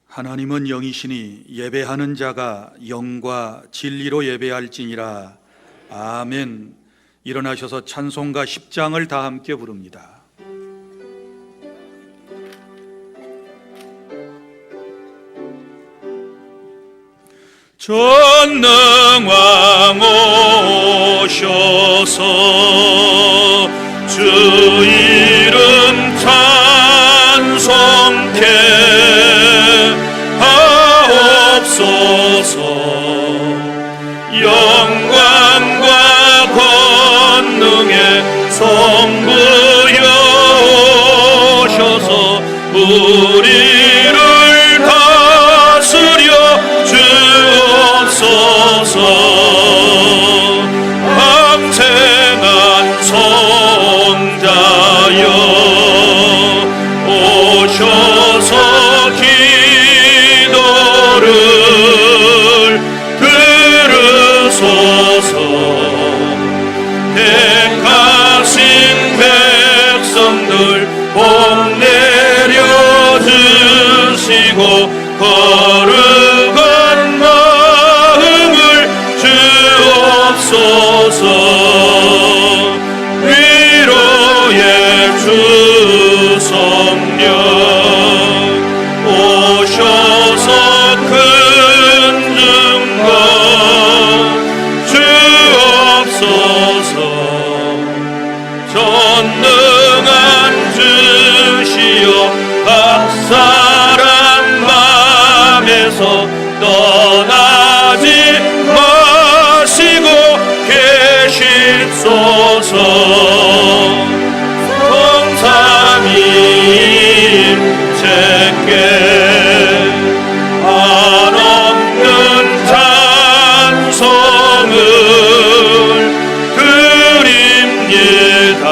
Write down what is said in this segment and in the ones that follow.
하나님은 영이시니 예배하는 자가 영과 진리로 예배할지니라. 아멘. 일어나셔서 찬송가 10장을 다 함께 부릅니다. 전능왕 오셔서 주 이름 찬송케 하옵소서. 영광과 권능의 성부여 오셔서 우리를 다스려 주옵소서. 항생한 성자여 오셔서 기도를 들으소서. 택하신 백성들 복 내려주시고 거룩한 마음을 주옵소서. 위로의 주 성령 오셔서 큰 증거 주옵소서. 전능한 주시여 각 사람 맘에서 떠나지 마시고 계시소서. 성삼위인 제께 한없는 찬송을 드립니다.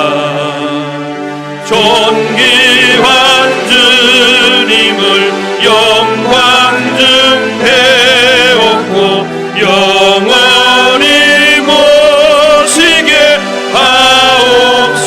존귀한 주님을 영광 중 배웠고 영원히 모시게 하옵소서.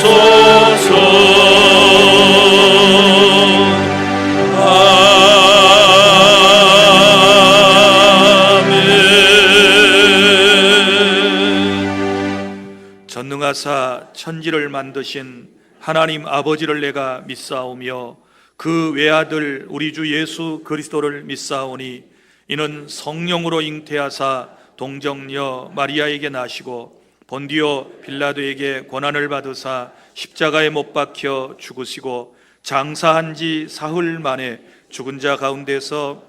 아멘. 전능하사 천지를 만드신 하나님 아버지를 내가 믿사오며 그 외아들 우리 주 예수 그리스도를 믿사오니 이는 성령으로 잉태하사 동정녀 마리아에게 나시고 본디오 빌라도에게 고난을 받으사 십자가에 못 박혀 죽으시고 장사한 지 사흘 만에 죽은 자 가운데서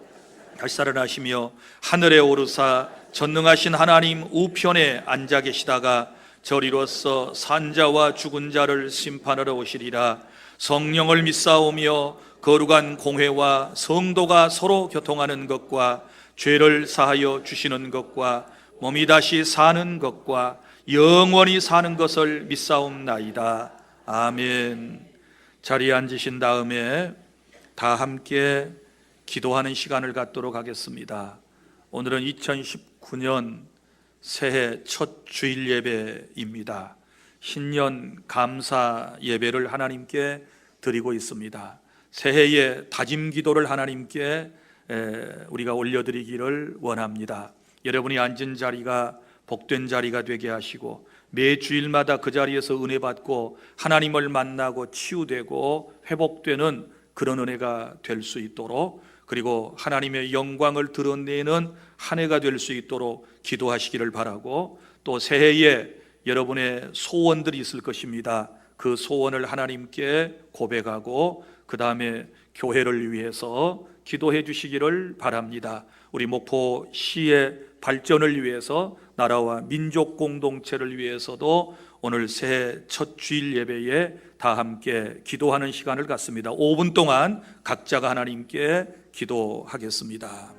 다시 살아나시며 하늘에 오르사 전능하신 하나님 우편에 앉아 계시다가 저리로서 산자와 죽은 자를 심판하러 오시리라. 성령을 믿사오며 거룩한 공회와 성도가 서로 교통하는 것과 죄를 사하여 주시는 것과 몸이 다시 사는 것과 영원히 사는 것을 믿사옵나이다. 아멘. 자리에 앉으신 다음에 다 함께 기도하는 시간을 갖도록 하겠습니다. 오늘은 2019년 새해 첫 주일 예배입니다. 신년 감사 예배를 하나님께 드리고 있습니다. 새해의 다짐 기도를 하나님께 우리가 올려드리기를 원합니다. 여러분이 앉은 자리가 복된 자리가 되게 하시고 매 주일마다 그 자리에서 은혜 받고 하나님을 만나고 치유되고 회복되는 그런 은혜가 될 수 있도록, 그리고 하나님의 영광을 드러내는 한 해가 될 수 있도록 기도하시기를 바라고, 또 새해에 여러분의 소원들이 있을 것입니다. 그 소원을 하나님께 고백하고 그 다음에 교회를 위해서 기도해 주시기를 바랍니다. 우리 목포시의 발전을 위해서, 나라와 민족 공동체를 위해서도 오늘 새해 첫 주일 예배에 다 함께 기도하는 시간을 갖습니다. 5분 동안 각자가 하나님께 기도하겠습니다.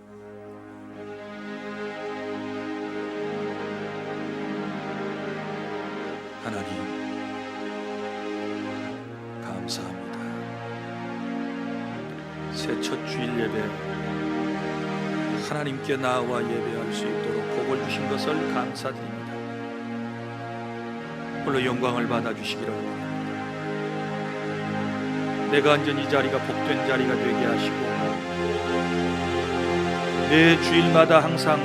하나님, 감사합니다. 새 첫 주일 예배 하나님께 나와 예배할 수 있도록 복을 주신 것을 감사드립니다. 홀로 영광을 받아주시기를 원합니다. 내가 앉은 이 자리가 복된 자리가 되게 하시고 매 주일마다 항상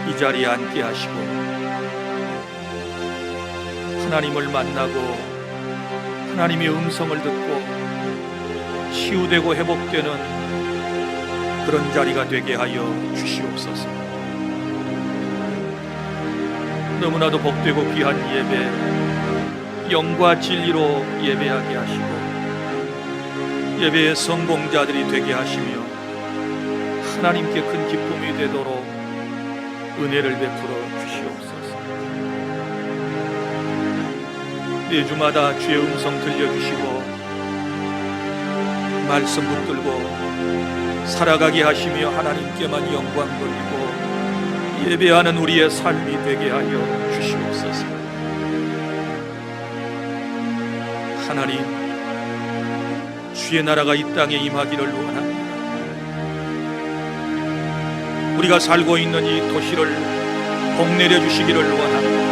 이 자리에 앉게 하시고 하나님을 만나고 하나님의 음성을 듣고 치유되고 회복되는 그런 자리가 되게 하여 주시옵소서. 너무나도 복되고 귀한 예배, 영과 진리로 예배하게 하시고 예배의 성공자들이 되게 하시며 하나님께 큰 기쁨이 되도록 은혜를 베풀어 주시옵소서. 매주마다 주의 음성 들려주시고 말씀 붙들고 살아가게 하시며 하나님께만 영광 돌리고 예배하는 우리의 삶이 되게 하여 주시옵소서. 하나님, 주의 나라가 이 땅에 임하기를 원합니다. 우리가 살고 있는 이 도시를 복내려 주시기를 원합니다.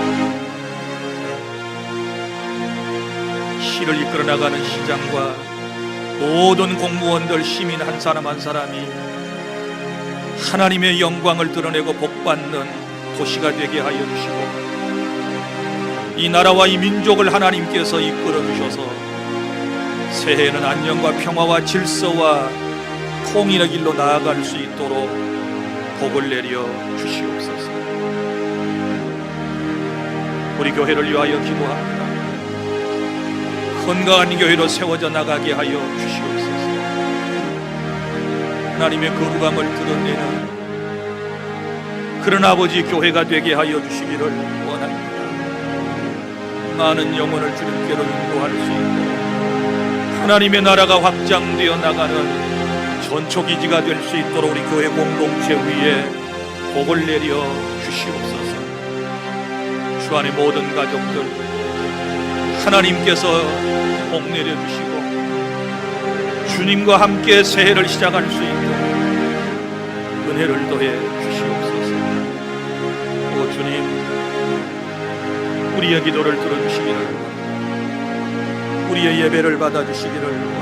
시를 이끌어 나가는 시장과 모든 공무원들, 시민 한 사람 한 사람이 하나님의 영광을 드러내고 복받는 도시가 되게 하여 주시고 이 나라와 이 민족을 하나님께서 이끌어 주셔서 새해에는 안녕과 평화와 질서와 통일의 길로 나아갈 수 있도록 복을 내려 주시옵소서. 우리 교회를 위하여 기도합니다. 건강한 교회로 세워져 나가게 하여 주시옵소서. 하나님의 거룩함을 드러내는 그런 아버지 교회가 되게 하여 주시기를 원합니다. 많은 영혼을 주님께로 인도할 수 있고 하나님의 나라가 확장되어 나가는 전초기지가 될 수 있도록 우리 교회 공동체 위에 복을 내려 주시옵소서. 주 안의 모든 가족들 하나님께서 복 내려 주시고 주님과 함께 새해를 시작할 수 있도록 은혜를 더해 주시옵소서. 오 주님, 우리의 기도를 들어주시기를 원합니다. 우리의 예배를 받아주시기를 원합니다.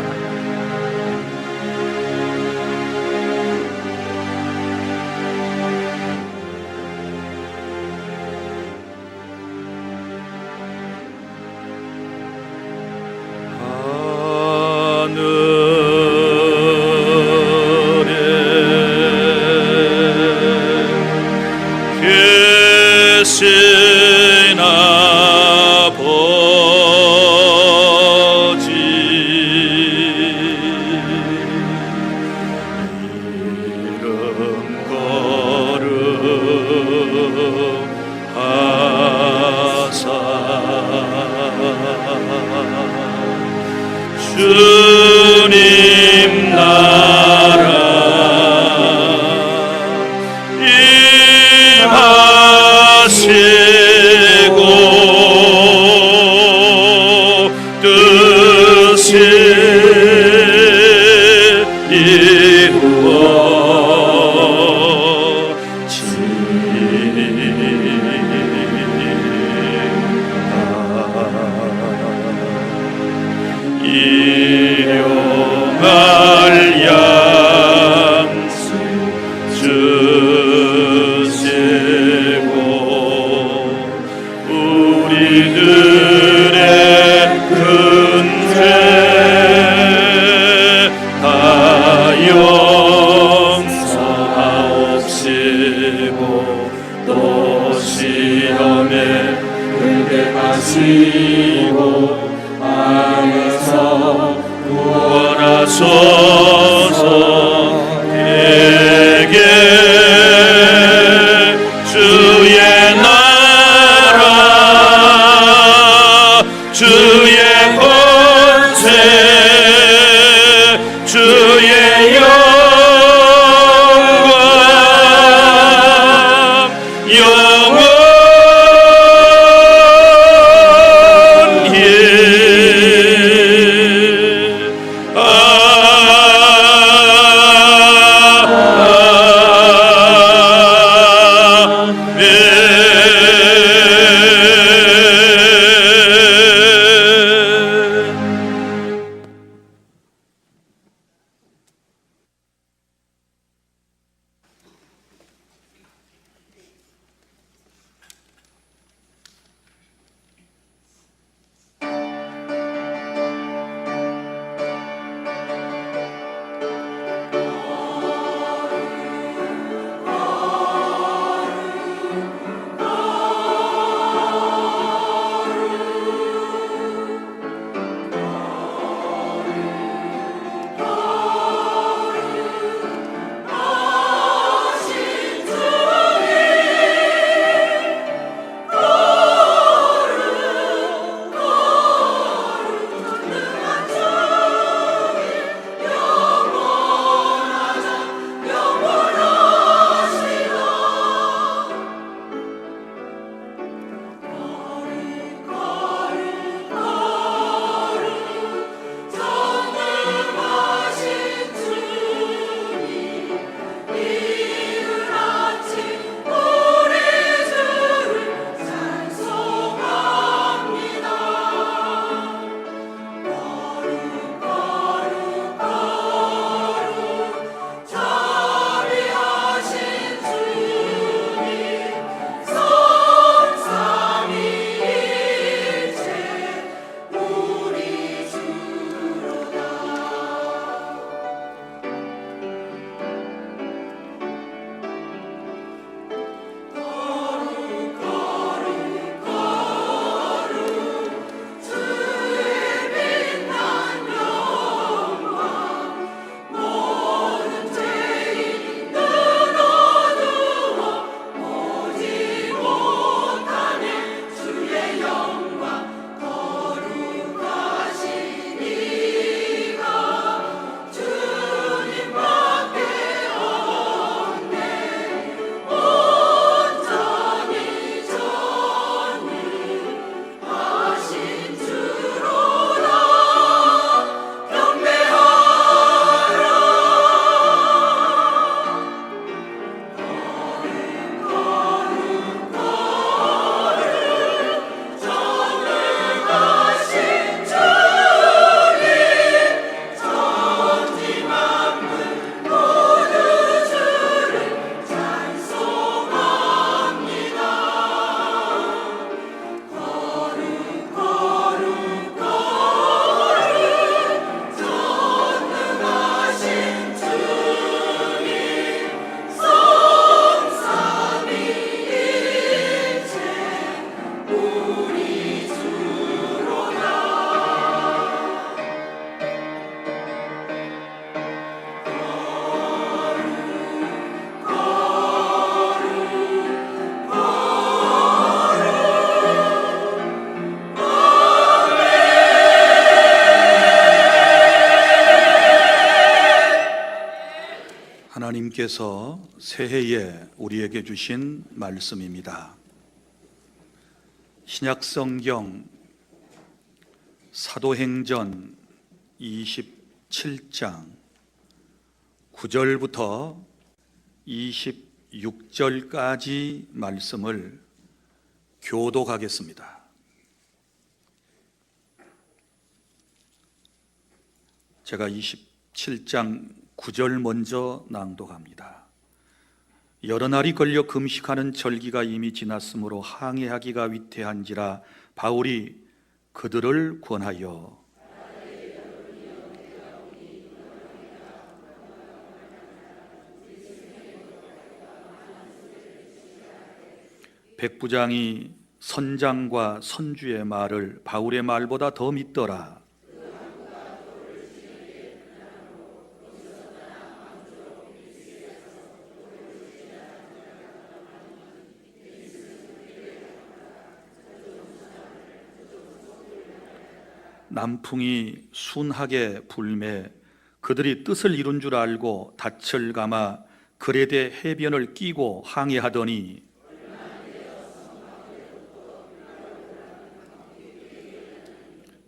계신 아버지, 이름 거룩하사 주님 나라 임하시고 뜻이 이루어지리라. 일용할 양식 주시고 우리들의 큰 죄 다 용서하옵시고 또 시험에 들게 마시고 구원하소서. 하나님께서 새해에 우리에게 주신 말씀입니다. 신약성경 사도행전 27장 9절부터 26절까지 말씀을 교독하겠습니다. 제가 27장 9절 먼저 낭독합니다. 여러 날이 걸려 금식하는 절기가 이미 지났으므로 항해하기가 위태한지라 바울이 그들을 권하여 백부장이 선장과 선주의 말을 바울의 말보다 더 믿더라. 남풍이 순하게 불매 그들이 뜻을 이룬 줄 알고 닻을 감아 그레데 해변을 끼고 항해하더니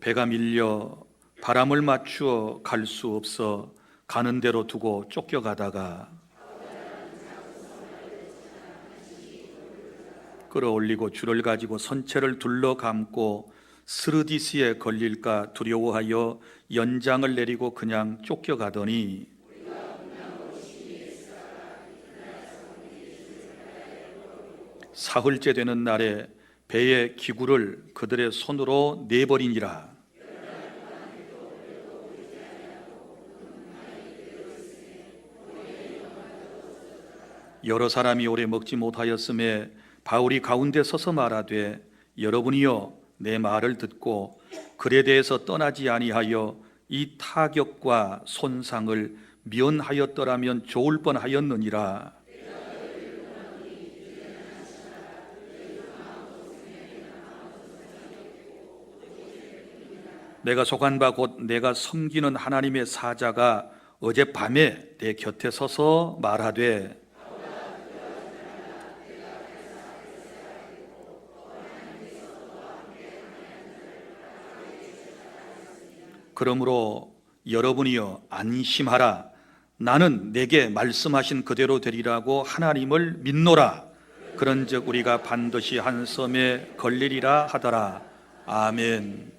배가 밀려 바람을 맞추어 갈 수 없어 가는 대로 두고 쫓겨가다가 끌어올리고 줄을 가지고 선체를 둘러 감고 스르디스에 걸릴까 두려워하여 연장을 내리고 그냥 쫓겨가더니 사흘째 되는 날에 배의 기구를 그들의 손으로 내버리니라. 여러 사람이 오래 먹지 못하였음에 바울이 가운데 서서 말하되 여러분이여 내 말을 듣고 그레데에서 떠나지 아니하여 이 타격과 손상을 면하였더라면 좋을 뻔하였느니라. 내가 속한 바 곧 내가 섬기는 하나님의 사자가 어젯밤에 내 곁에 서서 말하되 그러므로 여러분이여 안심하라. 나는 내게 말씀하신 그대로 되리라고 하나님을 믿노라. 그런즉 우리가 반드시 한 섬에 걸리리라 하더라. 아멘.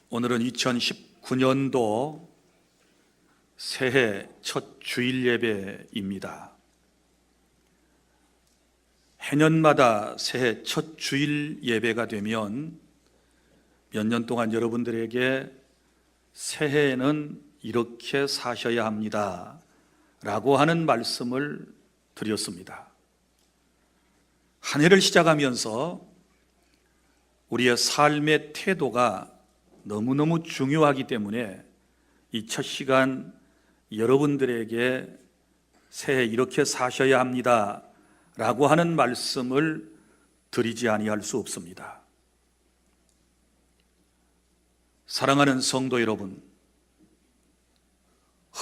오늘은 2019년도 새해 첫 주일 예배입니다. 해년마다 새해 첫 주일 예배가 되면 몇 년 동안 여러분들에게 새해에는 이렇게 사셔야 합니다 라고 하는 말씀을 드렸습니다. 한 해를 시작하면서 우리의 삶의 태도가 너무너무 중요하기 때문에 이 첫 시간 여러분들에게 새해 이렇게 사셔야 합니다 라고 하는 말씀을 드리지 아니할 수 없습니다. 사랑하는 성도 여러분,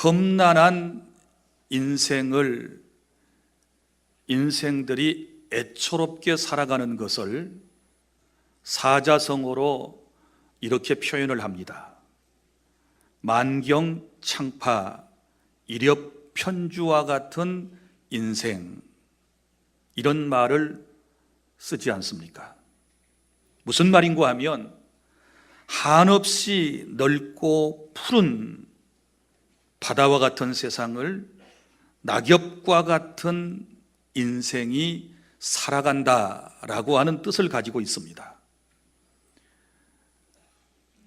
험난한 인생들이 애처롭게 살아가는 것을 사자성어로 이렇게 표현을 합니다. 만경창파, 일엽편주와 같은 인생, 이런 말을 쓰지 않습니까? 무슨 말인고 하면 한없이 넓고 푸른 바다와 같은 세상을 낙엽과 같은 인생이 살아간다라고 하는 뜻을 가지고 있습니다.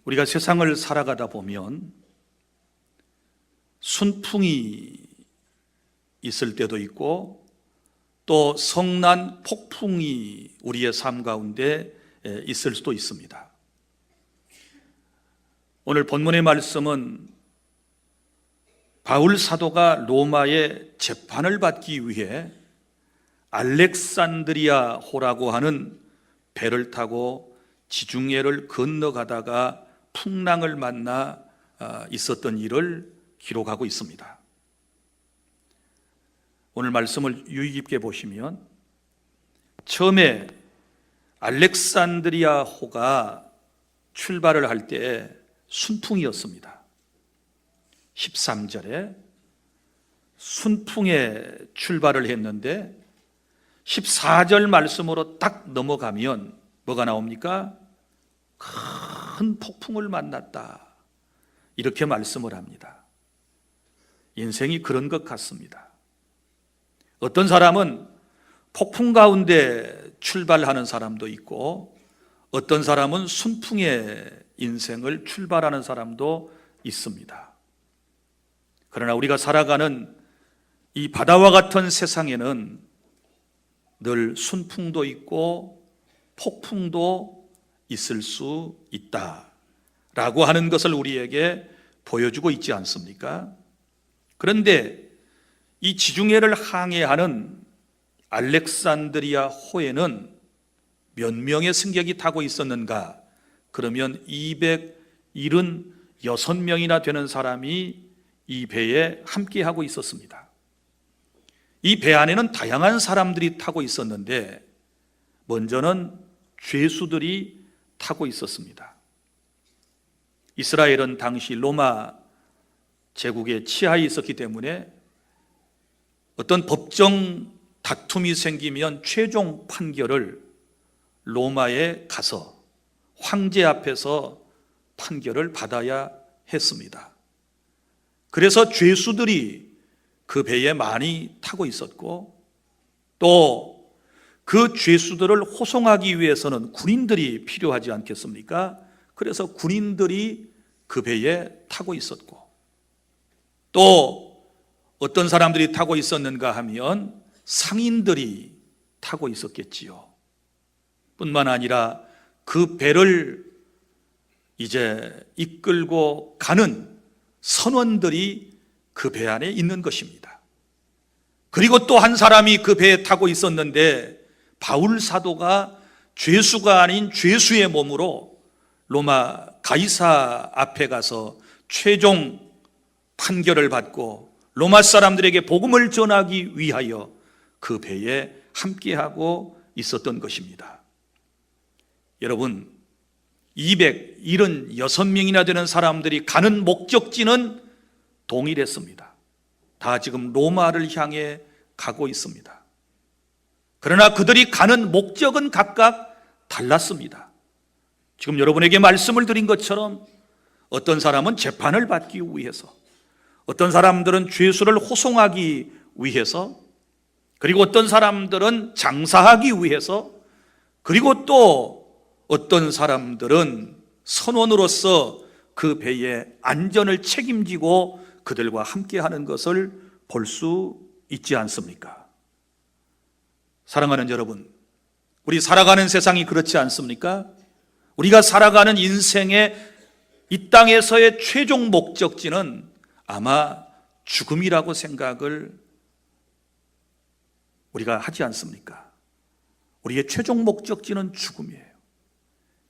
우리가 세상을 살아가다 보면 순풍이 있을 때도 있고 또 성난 폭풍이 우리의 삶 가운데 있을 수도 있습니다. 오늘 본문의 말씀은 바울 사도가 로마의 재판을 받기 위해 알렉산드리아호라고 하는 배를 타고 지중해를 건너가다가 풍랑을 만나 있었던 일을 기록하고 있습니다. 오늘 말씀을 유의 깊게 보시면 처음에 알렉산드리아 호가 출발을 할 때 순풍이었습니다. 13절에 순풍에 출발을 했는데 14절 말씀으로 딱 넘어가면 뭐가 나옵니까? 큰 폭풍을 만났다, 이렇게 말씀을 합니다. 인생이 그런 것 같습니다. 어떤 사람은 폭풍 가운데 출발하는 사람도 있고, 어떤 사람은 순풍의 인생을 출발하는 사람도 있습니다. 그러나 우리가 살아가는 이 바다와 같은 세상에는 늘 순풍도 있고 폭풍도 있을 수 있다라고 하는 것을 우리에게 보여주고 있지 않습니까? 그런데 이 지중해를 항해하는 알렉산드리아 호에는 몇 명의 승객이 타고 있었는가? 그러면 276명이나 되는 사람이 이 배에 함께하고 있었습니다. 이 배 안에는 다양한 사람들이 타고 있었는데 먼저는 죄수들이 타고 있었습니다. 이스라엘은 당시 로마 제국의 치하에 있었기 때문에 어떤 법정 다툼이 생기면 최종 판결을 로마에 가서 황제 앞에서 판결을 받아야 했습니다. 그래서 죄수들이 그 배에 많이 타고 있었고, 또 그 죄수들을 호송하기 위해서는 군인들이 필요하지 않겠습니까? 그래서 군인들이 그 배에 타고 있었고, 또 어떤 사람들이 타고 있었는가 하면 상인들이 타고 있었겠지요. 뿐만 아니라 그 배를 이제 이끌고 가는 선원들이 그 배 안에 있는 것입니다. 그리고 또 한 사람이 그 배에 타고 있었는데, 바울 사도가 죄수가 아닌 죄수의 몸으로 로마 가이사 앞에 가서 최종 판결을 받고 로마 사람들에게 복음을 전하기 위하여 그 배에 함께하고 있었던 것입니다. 여러분, 276명이나 되는 사람들이 가는 목적지는 동일했습니다. 다 지금 로마를 향해 가고 있습니다. 그러나 그들이 가는 목적은 각각 달랐습니다. 지금 여러분에게 말씀을 드린 것처럼 어떤 사람은 재판을 받기 위해서, 어떤 사람들은 죄수를 호송하기 위해서, 그리고 어떤 사람들은 장사하기 위해서, 그리고 또 어떤 사람들은 선원으로서 그 배의 안전을 책임지고 그들과 함께하는 것을 볼 수 있지 않습니까? 사랑하는 여러분, 우리 살아가는 세상이 그렇지 않습니까? 우리가 살아가는 인생의 이 땅에서의 최종 목적지는 아마 죽음이라고 생각을 우리가 하지 않습니까? 우리의 최종 목적지는 죽음이에요.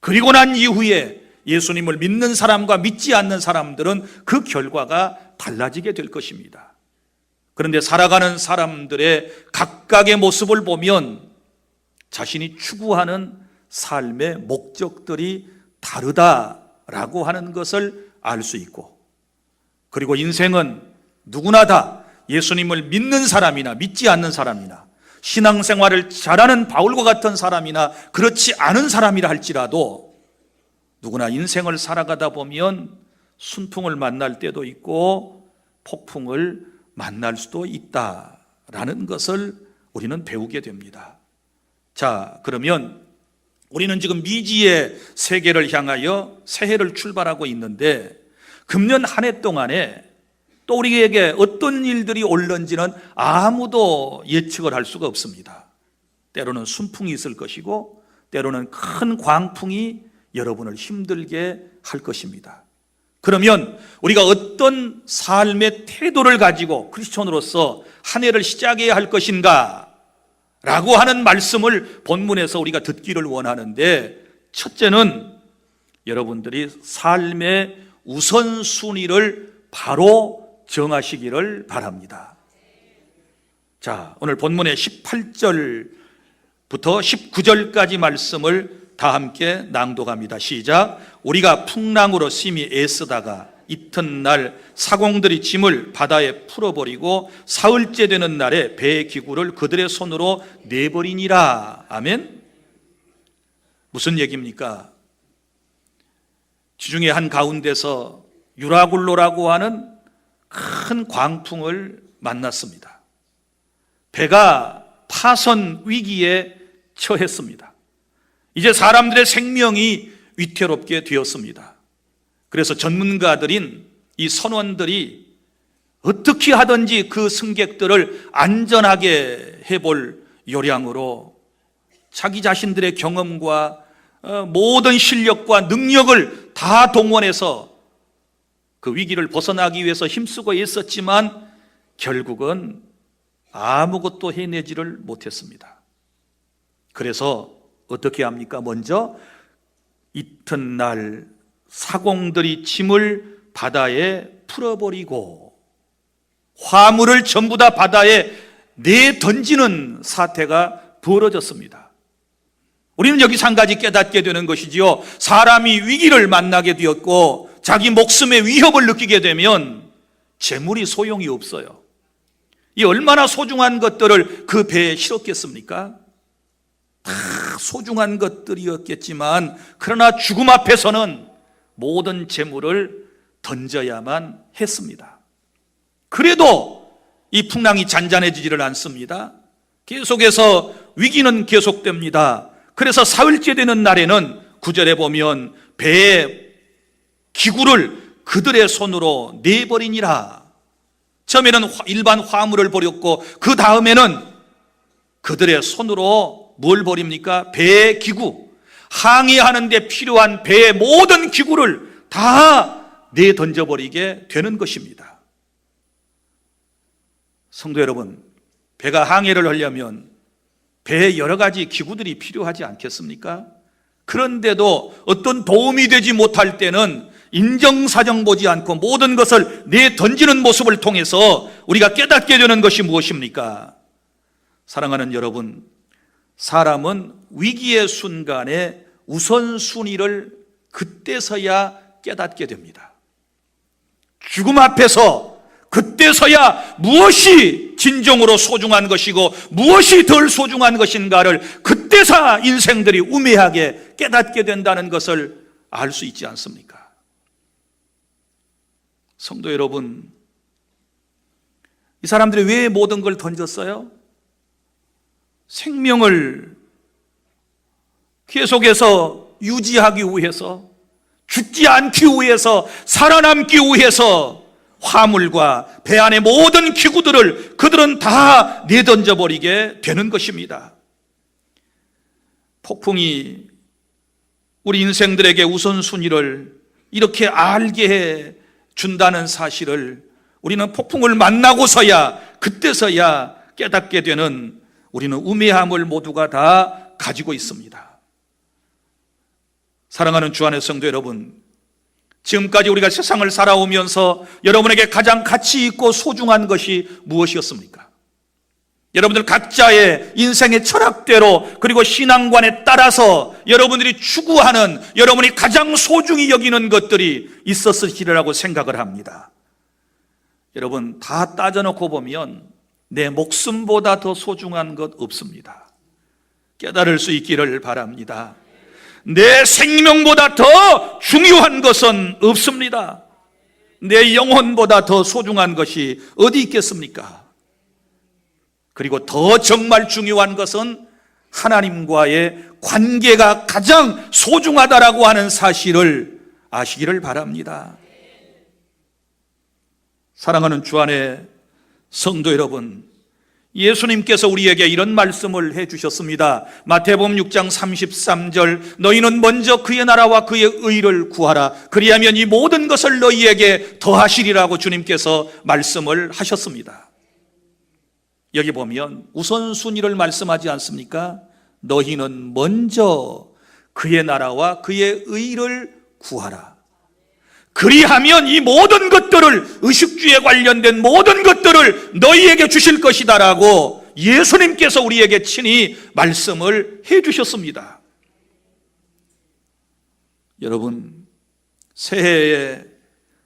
그리고 난 이후에 예수님을 믿는 사람과 믿지 않는 사람들은 그 결과가 달라지게 될 것입니다. 그런데 살아가는 사람들의 각각의 모습을 보면 자신이 추구하는 삶의 목적들이 다르다라고 하는 것을 알 수 있고, 그리고 인생은 누구나 다 예수님을 믿는 사람이나 믿지 않는 사람이나 신앙생활을 잘하는 바울과 같은 사람이나 그렇지 않은 사람이라 할지라도 누구나 인생을 살아가다 보면 순풍을 만날 때도 있고 폭풍을 만날 수도 있다라는 것을 우리는 배우게 됩니다. 자, 그러면 우리는 지금 미지의 세계를 향하여 새해를 출발하고 있는데, 금년 한 해 동안에 또 우리에게 어떤 일들이 올는지는 아무도 예측을 할 수가 없습니다. 때로는 순풍이 있을 것이고 때로는 큰 광풍이 여러분을 힘들게 할 것입니다. 그러면 우리가 어떤 삶의 태도를 가지고 크리스천으로서 한 해를 시작해야 할 것인가 라고 하는 말씀을 본문에서 우리가 듣기를 원하는데, 첫째는 여러분들이 삶의 우선순위를 바로 정하시기를 바랍니다. 자, 오늘 본문의 18절부터 19절까지 말씀을 다 함께 낭독합니다. 시작. 우리가 풍랑으로 심히 애쓰다가 이튿날 사공들이 짐을 바다에 풀어버리고 사흘째 되는 날에 배의 기구를 그들의 손으로 내버리니라. 아멘. 무슨 얘기입니까? 지중해 한 가운데서 유라굴로라고 하는 큰 광풍을 만났습니다. 배가 파선 위기에 처했습니다. 이제 사람들의 생명이 위태롭게 되었습니다. 그래서 전문가들인 이 선원들이 어떻게 하든지 그 승객들을 안전하게 해볼 요량으로 자기 자신들의 경험과 모든 실력과 능력을 다 동원해서 그 위기를 벗어나기 위해서 힘쓰고 있었지만 결국은 아무것도 해내지를 못했습니다. 그래서 어떻게 합니까? 먼저 이튿날 사공들이 짐을 바다에 풀어버리고 화물을 전부 다 바다에 내던지는 사태가 벌어졌습니다. 우리는 여기서 한 가지 깨닫게 되는 것이지요. 사람이 위기를 만나게 되었고 자기 목숨의 위협을 느끼게 되면 재물이 소용이 없어요. 이 얼마나 소중한 것들을 그 배에 실었겠습니까? 다 소중한 것들이었겠지만 그러나 죽음 앞에서는 모든 재물을 던져야만 했습니다. 그래도 이 풍랑이 잔잔해지지를 않습니다. 계속해서 위기는 계속됩니다. 그래서 사흘째 되는 날에는 9절에 보면 배의 기구를 그들의 손으로 내버리니라. 처음에는 일반 화물을 버렸고 그 다음에는 그들의 손으로 뭘 버립니까? 배의 기구, 항해하는 데 필요한 배의 모든 기구를 다 내던져버리게 되는 것입니다. 성도 여러분, 배가 항해를 하려면 배에 여러 가지 기구들이 필요하지 않겠습니까? 그런데도 어떤 도움이 되지 못할 때는 인정사정 보지 않고 모든 것을 내던지는 모습을 통해서 우리가 깨닫게 되는 것이 무엇입니까? 사랑하는 여러분, 사람은 위기의 순간에 우선순위를 그때서야 깨닫게 됩니다. 죽음 앞에서 그때서야 무엇이 진정으로 소중한 것이고 무엇이 덜 소중한 것인가를 그때서 인생들이 우매하게 깨닫게 된다는 것을 알 수 있지 않습니까? 성도 여러분, 이 사람들이 왜 모든 걸 던졌어요? 생명을 계속해서 유지하기 위해서, 죽지 않기 위해서, 살아남기 위해서 화물과 배 안의 모든 기구들을 그들은 다 내던져버리게 되는 것입니다. 폭풍이 우리 인생들에게 우선순위를 이렇게 알게 해 준다는 사실을 우리는 폭풍을 만나고서야, 그때서야 깨닫게 되는 우리는 우매함을 모두가 다 가지고 있습니다. 사랑하는 주 안의 성도 여러분, 지금까지 우리가 세상을 살아오면서 여러분에게 가장 가치 있고 소중한 것이 무엇이었습니까? 여러분들 각자의 인생의 철학대로 그리고 신앙관에 따라서 여러분들이 추구하는, 여러분이 가장 소중히 여기는 것들이 있었으리라고 생각을 합니다. 여러분, 다 따져놓고 보면 내 목숨보다 더 소중한 것 없습니다. 깨달을 수 있기를 바랍니다. 내 생명보다 더 중요한 것은 없습니다. 내 영혼보다 더 소중한 것이 어디 있겠습니까? 그리고 더 정말 중요한 것은 하나님과의 관계가 가장 소중하다라고 하는 사실을 아시기를 바랍니다. 사랑하는 주 안의 성도 여러분, 예수님께서 우리에게 이런 말씀을 해주셨습니다. 마태복음 6장 33절, 너희는 먼저 그의 나라와 그의 의를 구하라. 그리하면 이 모든 것을 너희에게 더하시리라고 주님께서 말씀을 하셨습니다. 여기 보면 우선순위를 말씀하지 않습니까? 너희는 먼저 그의 나라와 그의 의를 구하라. 그리하면 이 모든 것들을, 의식주에 관련된 모든 것들을 너희에게 주실 것이다라고 예수님께서 우리에게 친히 말씀을 해 주셨습니다. 여러분, 새해에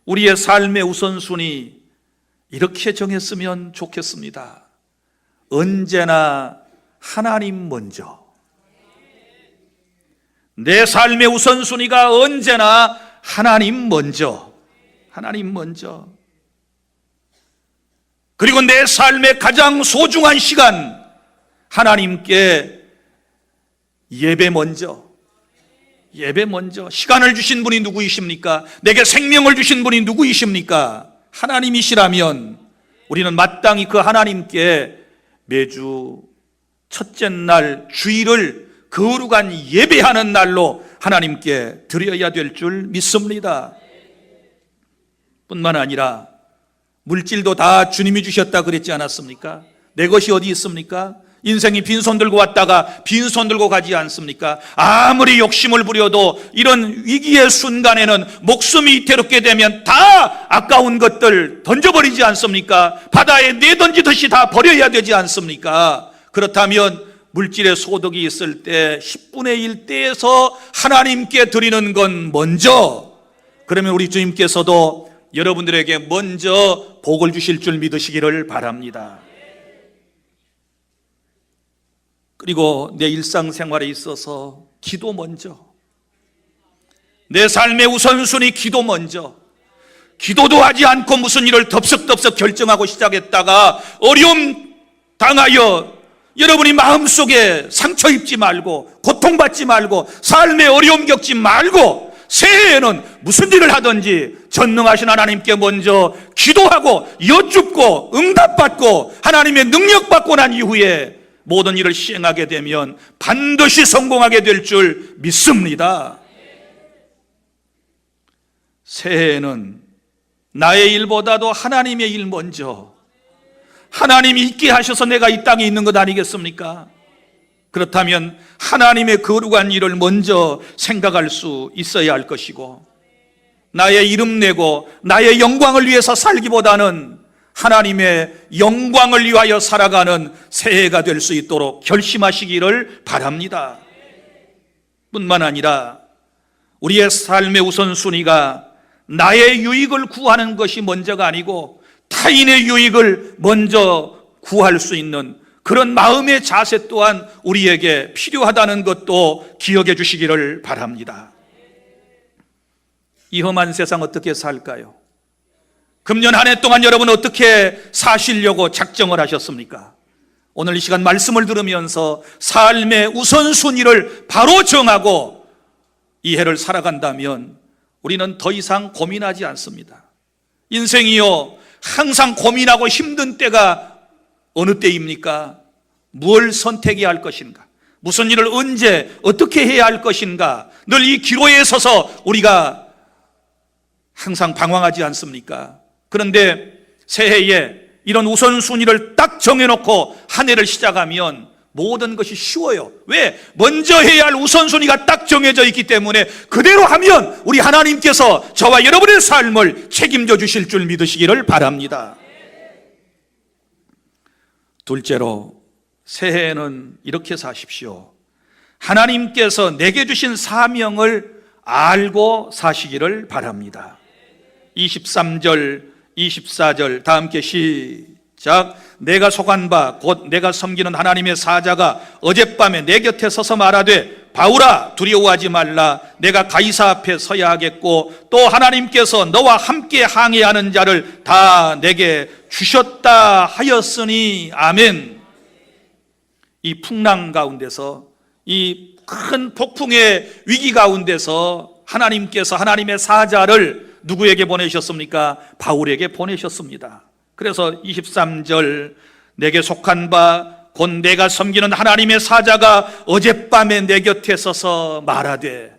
우리의 삶의 우선순위 이렇게 정했으면 좋겠습니다. 언제나 하나님 먼저. 내 삶의 우선순위가 언제나 하나님 먼저. 하나님 먼저. 그리고 내 삶의 가장 소중한 시간, 하나님께 예배 먼저. 예배 먼저. 시간을 주신 분이 누구이십니까? 내게 생명을 주신 분이 누구이십니까? 하나님이시라면 우리는 마땅히 그 하나님께 매주 첫째 날 주일을 거룩한 예배하는 날로 하나님께 드려야 될 줄 믿습니다. 뿐만 아니라 물질도 다 주님이 주셨다 그랬지 않았습니까? 내 것이 어디 있습니까? 인생이 빈손 들고 왔다가 빈손 들고 가지 않습니까? 아무리 욕심을 부려도 이런 위기의 순간에는 목숨이 위태롭게 되면 다 아까운 것들 던져버리지 않습니까? 바다에 내던지듯이 다 버려야 되지 않습니까? 그렇다면 물질의 소득이 있을 때 10분의 1대에서 하나님께 드리는 건 먼저. 그러면 우리 주님께서도 여러분들에게 먼저 복을 주실 줄 믿으시기를 바랍니다. 그리고 내 일상생활에 있어서 기도 먼저. 내 삶의 우선순위 기도 먼저. 기도도 하지 않고 무슨 일을 덥석덥석 결정하고 시작했다가 어려움 당하여 여러분이 마음속에 상처 입지 말고 고통받지 말고 삶의 어려움 겪지 말고 새해에는 무슨 일을 하든지 전능하신 하나님께 먼저 기도하고 여쭙고 응답받고 하나님의 능력받고 난 이후에 모든 일을 시행하게 되면 반드시 성공하게 될 줄 믿습니다. 새해에는 나의 일보다도 하나님의 일 먼저. 하나님이 있게 하셔서 내가 이 땅에 있는 것 아니겠습니까? 그렇다면 하나님의 거룩한 일을 먼저 생각할 수 있어야 할 것이고, 나의 이름 내고 나의 영광을 위해서 살기보다는 하나님의 영광을 위하여 살아가는 새해가 될 수 있도록 결심하시기를 바랍니다. 뿐만 아니라 우리의 삶의 우선순위가 나의 유익을 구하는 것이 먼저가 아니고 타인의 유익을 먼저 구할 수 있는 그런 마음의 자세 또한 우리에게 필요하다는 것도 기억해 주시기를 바랍니다. 이 험한 세상 어떻게 살까요? 금년 한 해 동안 여러분 어떻게 사시려고 작정을 하셨습니까? 오늘 이 시간 말씀을 들으면서 삶의 우선순위를 바로 정하고 이 해를 살아간다면 우리는 더 이상 고민하지 않습니다. 인생이요, 항상 고민하고 힘든 때가 어느 때입니까? 무엇을 선택해야 할 것인가? 무슨 일을 언제 어떻게 해야 할 것인가? 늘 이 기로에 서서 우리가 항상 방황하지 않습니까? 그런데 새해에 이런 우선순위를 딱 정해놓고 한 해를 시작하면 모든 것이 쉬워요. 왜? 먼저 해야 할 우선순위가 딱 정해져 있기 때문에 그대로 하면 우리 하나님께서 저와 여러분의 삶을 책임져 주실 줄 믿으시기를 바랍니다. 둘째로, 새해에는 이렇게 사십시오. 하나님께서 내게 주신 사명을 알고 사시기를 바랍니다. 23절, 24절 다 함께 시작. 내가 속한 바 곧 내가 섬기는 하나님의 사자가 어젯밤에 내 곁에 서서 말하되 바울아 두려워하지 말라. 내가 가이사 앞에 서야 하겠고 또 하나님께서 너와 함께 항해하는 자를 다 내게 주셨다 하였으니 아멘. 이 풍랑 가운데서, 이 큰 폭풍의 위기 가운데서 하나님께서 하나님의 사자를 누구에게 보내셨습니까? 바울에게 보내셨습니다. 그래서 23절 내게 속한 바 곧 내가 섬기는 하나님의 사자가 어젯밤에 내 곁에 서서 말하되,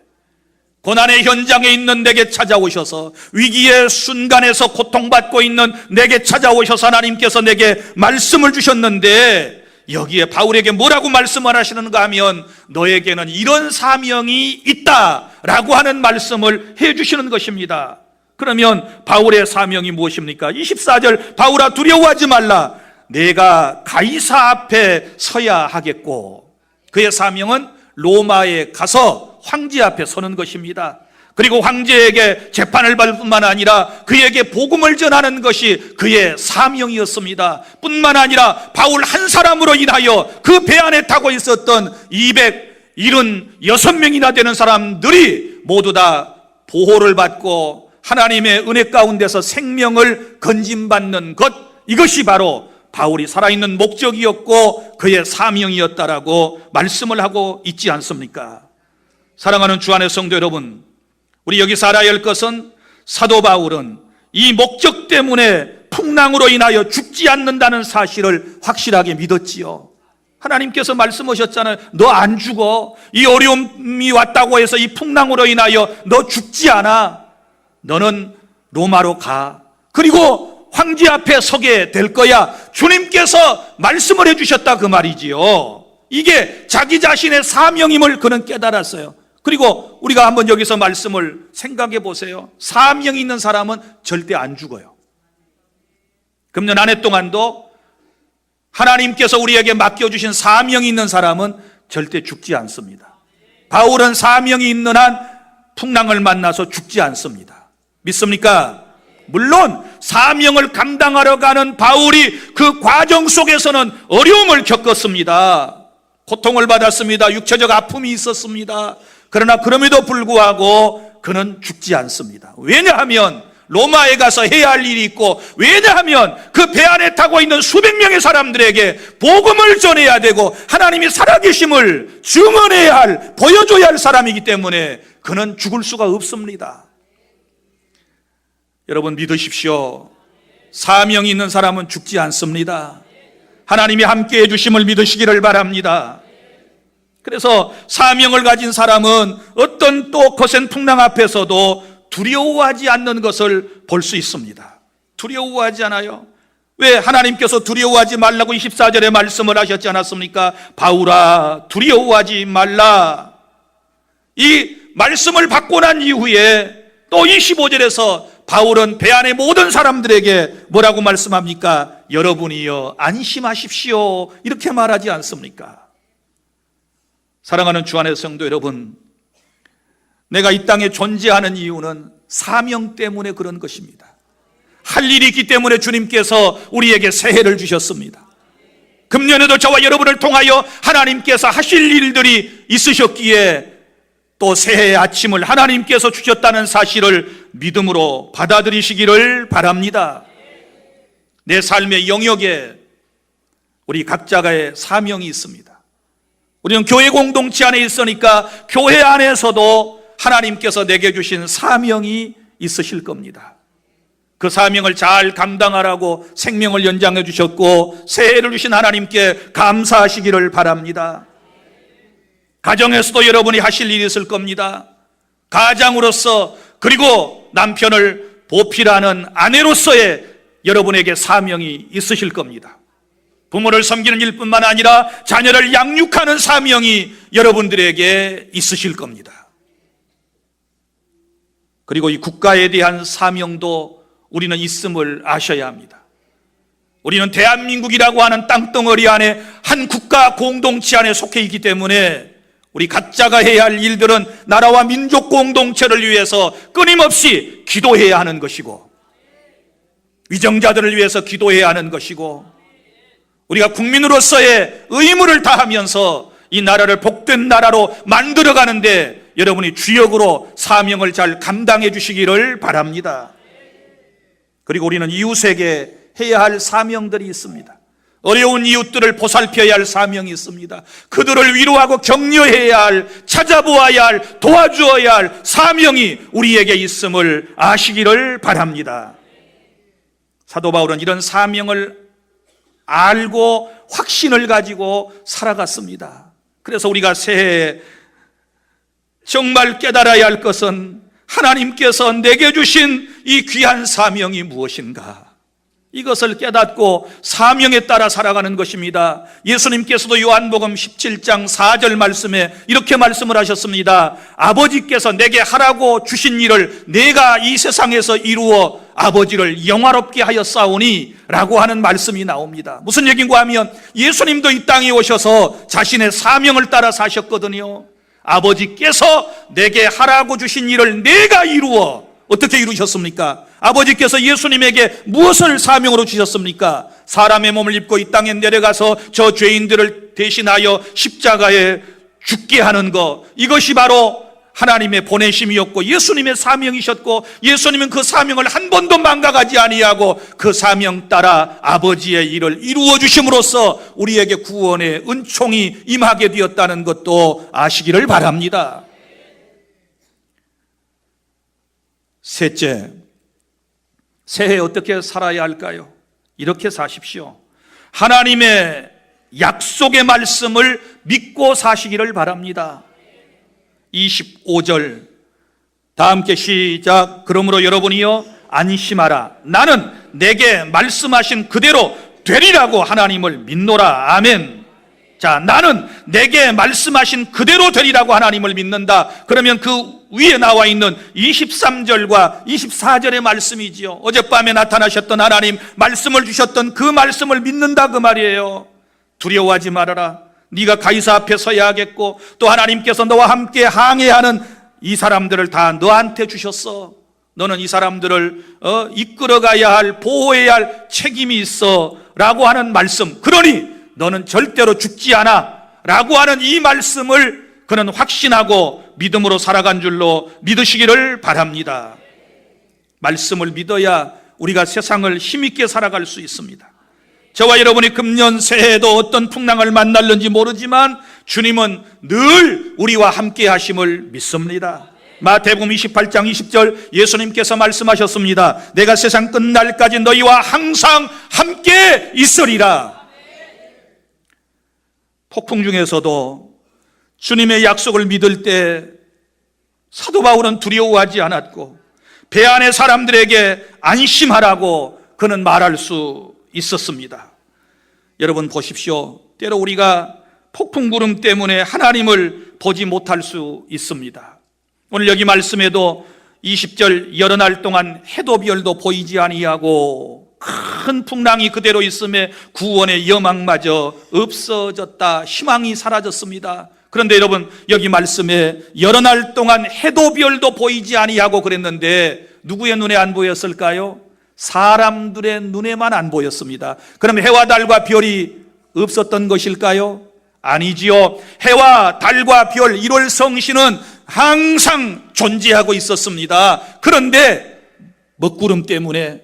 고난의 현장에 있는 내게 찾아오셔서 위기의 순간에서 고통받고 있는 내게 찾아오셔서 하나님께서 내게 말씀을 주셨는데 여기에 바울에게 뭐라고 말씀을 하시는가 하면 너에게는 이런 사명이 있다라고 하는 말씀을 해주시는 것입니다. 그러면 바울의 사명이 무엇입니까? 24절, 바울아 두려워하지 말라. 내가 가이사 앞에 서야 하겠고. 그의 사명은 로마에 가서 황제 앞에 서는 것입니다. 그리고 황제에게 재판을 받을 뿐만 아니라 그에게 복음을 전하는 것이 그의 사명이었습니다. 뿐만 아니라 바울 한 사람으로 인하여 그 배 안에 타고 있었던 276명이나 되는 사람들이 모두 다 보호를 받고 하나님의 은혜 가운데서 생명을 건진받는 것, 이것이 바로 바울이 살아있는 목적이었고 그의 사명이었다라고 말씀을 하고 있지 않습니까? 사랑하는 주 안의 성도 여러분, 우리 여기서 알아야 할 것은 사도 바울은 이 목적 때문에 풍랑으로 인하여 죽지 않는다는 사실을 확실하게 믿었지요. 하나님께서 말씀하셨잖아요. 너 안 죽어. 이 어려움이 왔다고 해서 이 풍랑으로 인하여 너 죽지 않아. 너는 로마로 가. 그리고 황제 앞에 서게 될 거야. 주님께서 말씀을 해주셨다 그 말이지요. 이게 자기 자신의 사명임을 그는 깨달았어요. 그리고 우리가 한번 여기서 말씀을 생각해 보세요. 사명이 있는 사람은 절대 안 죽어요. 금년 한 해 동안도 하나님께서 우리에게 맡겨주신 사명이 있는 사람은 절대 죽지 않습니다. 바울은 사명이 있는 한 풍랑을 만나서 죽지 않습니다. 믿습니까? 물론 사명을 감당하러 가는 바울이 그 과정 속에서는 어려움을 겪었습니다. 고통을 받았습니다. 육체적 아픔이 있었습니다. 그러나 그럼에도 불구하고 그는 죽지 않습니다. 왜냐하면 로마에 가서 해야 할 일이 있고, 왜냐하면 그 배 안에 타고 있는 수백 명의 사람들에게 복음을 전해야 되고 하나님이 살아계심을 증언해야 할, 보여줘야 할 사람이기 때문에 그는 죽을 수가 없습니다. 여러분 믿으십시오. 사명이 있는 사람은 죽지 않습니다. 하나님이 함께해 주심을 믿으시기를 바랍니다. 그래서 사명을 가진 사람은 어떤 또 거센 풍랑 앞에서도 두려워하지 않는 것을 볼 수 있습니다. 두려워하지 않아요. 왜? 하나님께서 두려워하지 말라고 24절에 말씀을 하셨지 않았습니까? 바울아 두려워하지 말라. 이 말씀을 받고 난 이후에 또 25절에서 바울은 배 안의 모든 사람들에게 뭐라고 말씀합니까? 여러분이여 안심하십시오, 이렇게 말하지 않습니까? 사랑하는 주 안의 성도 여러분, 내가 이 땅에 존재하는 이유는 사명 때문에 그런 것입니다. 할 일이 있기 때문에 주님께서 우리에게 새해를 주셨습니다. 금년에도 저와 여러분을 통하여 하나님께서 하실 일들이 있으셨기에 또 새해의 아침을 하나님께서 주셨다는 사실을 믿음으로 받아들이시기를 바랍니다. 내 삶의 영역에 우리 각자의 사명이 있습니다. 우리는 교회 공동체 안에 있으니까 교회 안에서도 하나님께서 내게 주신 사명이 있으실 겁니다. 그 사명을 잘 감당하라고 생명을 연장해 주셨고 새해를 주신 하나님께 감사하시기를 바랍니다. 가정에서도 여러분이 하실 일이 있을 겁니다. 가장으로서, 그리고 남편을 보필하는 아내로서의 여러분에게 사명이 있으실 겁니다. 부모를 섬기는 일뿐만 아니라 자녀를 양육하는 사명이 여러분들에게 있으실 겁니다. 그리고 이 국가에 대한 사명도 우리는 있음을 아셔야 합니다. 우리는 대한민국이라고 하는 땅덩어리 안에 한 국가 공동체 안에 속해 있기 때문에 우리 각자가 해야 할 일들은 나라와 민족 공동체를 위해서 끊임없이 기도해야 하는 것이고, 위정자들을 위해서 기도해야 하는 것이고, 우리가 국민으로서의 의무를 다하면서 이 나라를 복된 나라로 만들어가는데 여러분이 주역으로 사명을 잘 감당해 주시기를 바랍니다. 그리고 우리는 이웃에게 해야 할 사명들이 있습니다. 어려운 이웃들을 보살펴야 할 사명이 있습니다. 그들을 위로하고 격려해야 할, 찾아보아야 할, 도와주어야 할 사명이 우리에게 있음을 아시기를 바랍니다. 사도 바울은 이런 사명을 알고 확신을 가지고 살아갔습니다. 그래서 우리가 새해에 정말 깨달아야 할 것은 하나님께서 내게 주신 이 귀한 사명이 무엇인가? 이것을 깨닫고 사명에 따라 살아가는 것입니다. 예수님께서도 요한복음 17장 4절 말씀에 이렇게 말씀을 하셨습니다. 아버지께서 내게 하라고 주신 일을 내가 이 세상에서 이루어 아버지를 영화롭게 하였사오니 라고 하는 말씀이 나옵니다. 무슨 얘기인가 하면 예수님도 이 땅에 오셔서 자신의 사명을 따라 사셨거든요. 아버지께서 내게 하라고 주신 일을 내가 이루어, 어떻게 이루셨습니까? 아버지께서 예수님에게 무엇을 사명으로 주셨습니까? 사람의 몸을 입고 이 땅에 내려가서 저 죄인들을 대신하여 십자가에 죽게 하는 것, 이것이 바로 하나님의 보내심이었고 예수님의 사명이셨고, 예수님은 그 사명을 한 번도 망각하지 아니하고 그 사명 따라 아버지의 일을 이루어 주심으로써 우리에게 구원의 은총이 임하게 되었다는 것도 아시기를 바랍니다. 셋째, 새해 어떻게 살아야 할까요? 이렇게 사십시오. 하나님의 약속의 말씀을 믿고 사시기를 바랍니다. 25절 다 함께 시작. 그러므로 여러분이요 안심하라. 나는 내게 말씀하신 그대로 되리라고 하나님을 믿노라. 아멘. 자, 나는 내게 말씀하신 그대로 되리라고 하나님을 믿는다. 그러면 그 위에 나와 있는 23절과 24절의 말씀이지요. 어젯밤에 나타나셨던 하나님, 말씀을 주셨던 그 말씀을 믿는다 그 말이에요. 두려워하지 말아라. 네가 가이사 앞에 서야 하겠고 또 하나님께서 너와 함께 항해하는 이 사람들을 다 너한테 주셨어. 너는 이 사람들을 이끌어가야 할, 보호해야 할 책임이 있어 라고 하는 말씀. 그러니 너는 절대로 죽지 않아 라고 하는 이 말씀을 그는 확신하고 믿음으로 살아간 줄로 믿으시기를 바랍니다. 말씀을 믿어야 우리가 세상을 힘있게 살아갈 수 있습니다. 저와 여러분이 금년 새해에도 어떤 풍랑을 만날는지 모르지만 주님은 늘 우리와 함께 하심을 믿습니다. 마태복음 28장 20절 예수님께서 말씀하셨습니다. 내가 세상 끝날까지 너희와 항상 함께 있으리라. 폭풍 중에서도 주님의 약속을 믿을 때 사도 바울은 두려워하지 않았고 배 안의 사람들에게 안심하라고 그는 말할 수 있었습니다. 여러분 보십시오. 때로 우리가 폭풍 구름 때문에 하나님을 보지 못할 수 있습니다. 오늘 여기 말씀에도 20절 여러 날 동안 해도 별도 보이지 아니하고 큰 풍랑이 그대로 있음에 구원의 여망마저 없어졌다. 희망이 사라졌습니다. 그런데 여러분 여기 말씀에 여러 날 동안 해도 별도 보이지 아니하고 그랬는데 누구의 눈에 안 보였을까요? 사람들의 눈에만 안 보였습니다. 그럼 해와 달과 별이 없었던 것일까요? 아니지요. 해와 달과 별, 1월 성신은 항상 존재하고 있었습니다. 그런데 먹구름 때문에,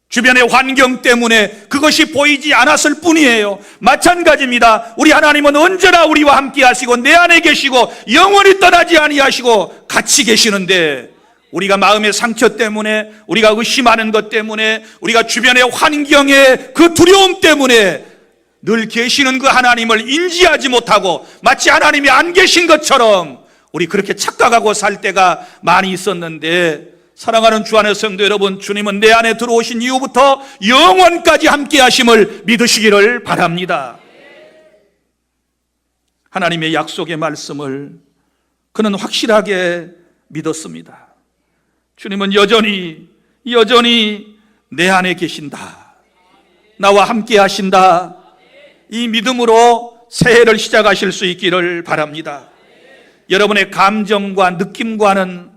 주변의 환경 때문에 그것이 보이지 않았을 뿐이에요. 마찬가지입니다. 우리 하나님은 언제나 우리와 함께 하시고 내 안에 계시고 영원히 떠나지 아니하시고 같이 계시는데 우리가 마음의 상처 때문에, 우리가 의심하는 것 때문에, 우리가 주변의 환경의 그 두려움 때문에 늘 계시는 그 하나님을 인지하지 못하고 마치 하나님이 안 계신 것처럼 우리 그렇게 착각하고 살 때가 많이 있었는데, 사랑하는 주 안의 성도 여러분, 주님은 내 안에 들어오신 이후부터 영원까지 함께 하심을 믿으시기를 바랍니다. 하나님의 약속의 말씀을 그는 확실하게 믿었습니다. 주님은 여전히 내 안에 계신다. 나와 함께 하신다. 이 믿음으로 새해를 시작하실 수 있기를 바랍니다. 여러분의 감정과 느낌과는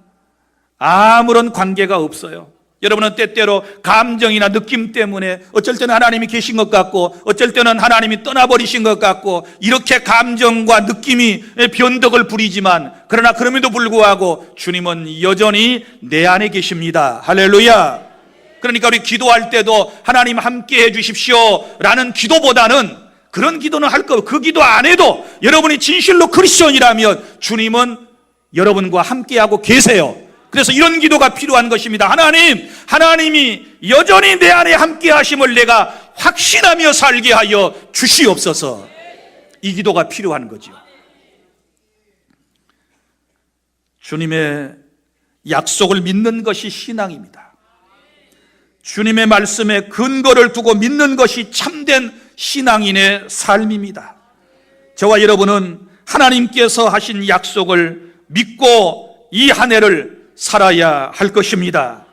아무런 관계가 없어요. 여러분은 때때로 감정이나 느낌 때문에 어쩔 때는 하나님이 계신 것 같고 어쩔 때는 하나님이 떠나버리신 것 같고 이렇게 감정과 느낌이 변덕을 부리지만, 그러나 그럼에도 불구하고 주님은 여전히 내 안에 계십니다. 할렐루야. 그러니까 우리 기도할 때도 하나님 함께 해 주십시오 라는 기도보다는, 그런 기도는 할 거 없고 그 기도 안 해도 여러분이 진실로 크리스천이라면 주님은 여러분과 함께하고 계세요. 그래서 이런 기도가 필요한 것입니다. 하나님이 여전히 내 안에 함께 하심을 내가 확신하며 살게 하여 주시옵소서. 이 기도가 필요한 거죠. 주님의 약속을 믿는 것이 신앙입니다. 주님의 말씀에 근거를 두고 믿는 것이 참된 신앙인의 삶입니다. 저와 여러분은 하나님께서 하신 약속을 믿고 이 한 해를 살아야 할 것입니다.